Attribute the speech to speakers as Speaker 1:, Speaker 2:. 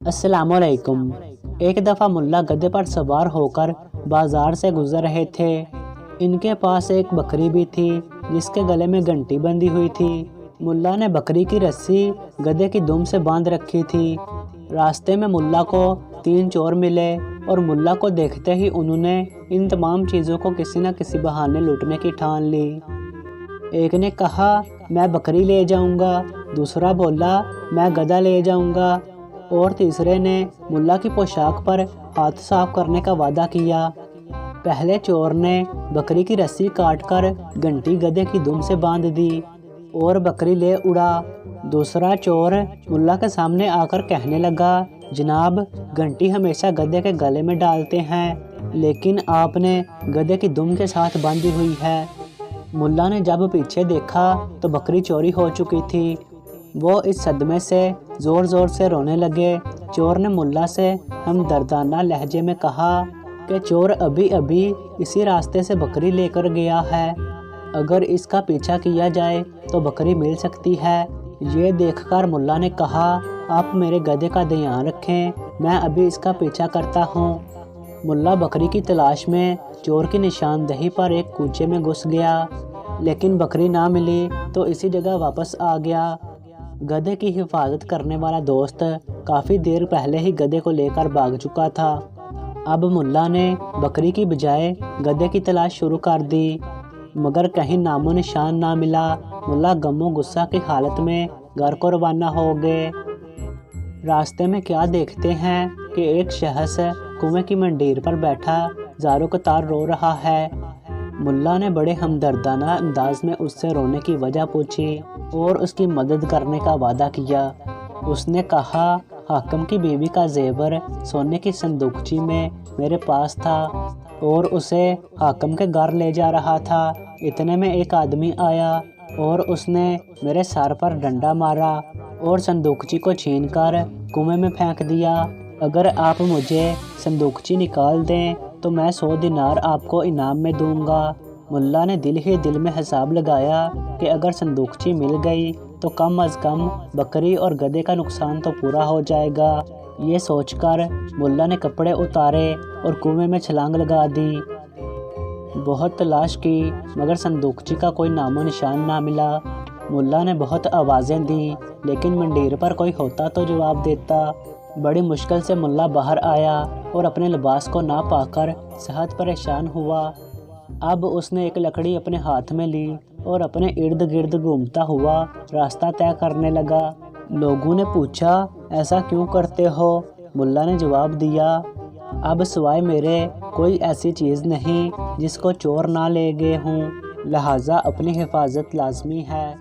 Speaker 1: अस्सलाम वालेकुम। एक दफ़ा मुल्ला गधे पर सवार होकर बाजार से गुजर रहे थे। इनके पास एक बकरी भी थी जिसके गले में घंटी बंधी हुई थी। मुल्ला ने बकरी की रस्सी गधे की दुम से बांध रखी थी। रास्ते में मुल्ला को 3 चोर मिले और मुल्ला को देखते ही उन्होंने इन तमाम चीज़ों को किसी न किसी बहाने लूटने की ठान ली। एक ने कहा मैं बकरी ले जाऊंगा, दूसरा बोला मैं गधा ले जाऊंगा और तीसरे ने मुल्ला की पोशाक पर हाथ साफ करने का वादा किया। पहले चोर ने बकरी की रस्सी काटकर घंटी गधे की दुम से बांध दी और बकरी ले उड़ा। दूसरा चोर मुल्ला के सामने आकर कहने लगा, जनाब घंटी हमेशा गधे के गले में डालते हैं, लेकिन आपने गधे की दुम के साथ बांधी हुई है। मुल्ला ने जब पीछे देखा तो बकरी चोरी हो चुकी थी। वो इस सदमे से ज़ोर ज़ोर से रोने लगे। चोर ने मुल्ला से हमदर्दाना लहजे में कहा कि चोर अभी अभी इसी रास्ते से बकरी लेकर गया है, अगर इसका पीछा किया जाए तो बकरी मिल सकती है। ये देखकर मुल्ला ने कहा, आप मेरे गधे का ध्यान रखें, मैं अभी इसका पीछा करता हूँ। मुल्ला बकरी की तलाश में चोर की निशानदेही पर एक कूचे में घुस गया, लेकिन बकरी ना मिली तो इसी जगह वापस आ गया। गधे की हिफाजत करने वाला दोस्त काफ़ी देर पहले ही गधे को लेकर भाग चुका था। अब मुल्ला ने बकरी की बजाय गधे की तलाश शुरू कर दी, मगर कहीं नामो निशान ना मिला। मुल्ला गमो गुस्सा की हालत में घर को रवाना हो गए। रास्ते में क्या देखते हैं कि एक शख्स कुएं की मंडीर पर बैठा ज़ारो कतार रो रहा है। मुल्ला ने बड़े हमदर्दाना अंदाज में उससे रोने की वजह पूछी और उसकी मदद करने का वादा किया। उसने कहा, हाकिम की बीवी का जेवर सोने की संदूकची में मेरे पास था और उसे हाकिम के घर ले जा रहा था। इतने में एक आदमी आया और उसने मेरे सर पर डंडा मारा और संदूकची को छीनकर कुएं में फेंक दिया। अगर आप मुझे संदूकची निकाल दें तो मैं 100 दिनार आपको इनाम में दूंगा। मुल्ला ने दिल ही दिल में हिसाब लगाया कि अगर संदूकची मिल गई तो कम अज़ कम बकरी और गधे का नुकसान तो पूरा हो जाएगा। ये सोचकर मुल्ला ने कपड़े उतारे और कुएं में छलांग लगा दी। बहुत तलाश की मगर संदूकची का कोई नामो निशान ना मिला। मुल्ला ने बहुत आवाज़ें दी, लेकिन मंडीर पर कोई होता तो जवाब देता। बड़ी मुश्किल से मुल्ला बाहर आया और अपने लिबास को ना पाकर सेहत परेशान हुआ। अब उसने एक लकड़ी अपने हाथ में ली और अपने इर्द गिर्द घूमता हुआ रास्ता तय करने लगा। लोगों ने पूछा, ऐसा क्यों करते हो? मुल्ला ने जवाब दिया, अब सिवाय मेरे कोई ऐसी चीज़ नहीं जिसको चोर ना ले गए हों, लिहाजा अपनी हिफाजत लाजमी है।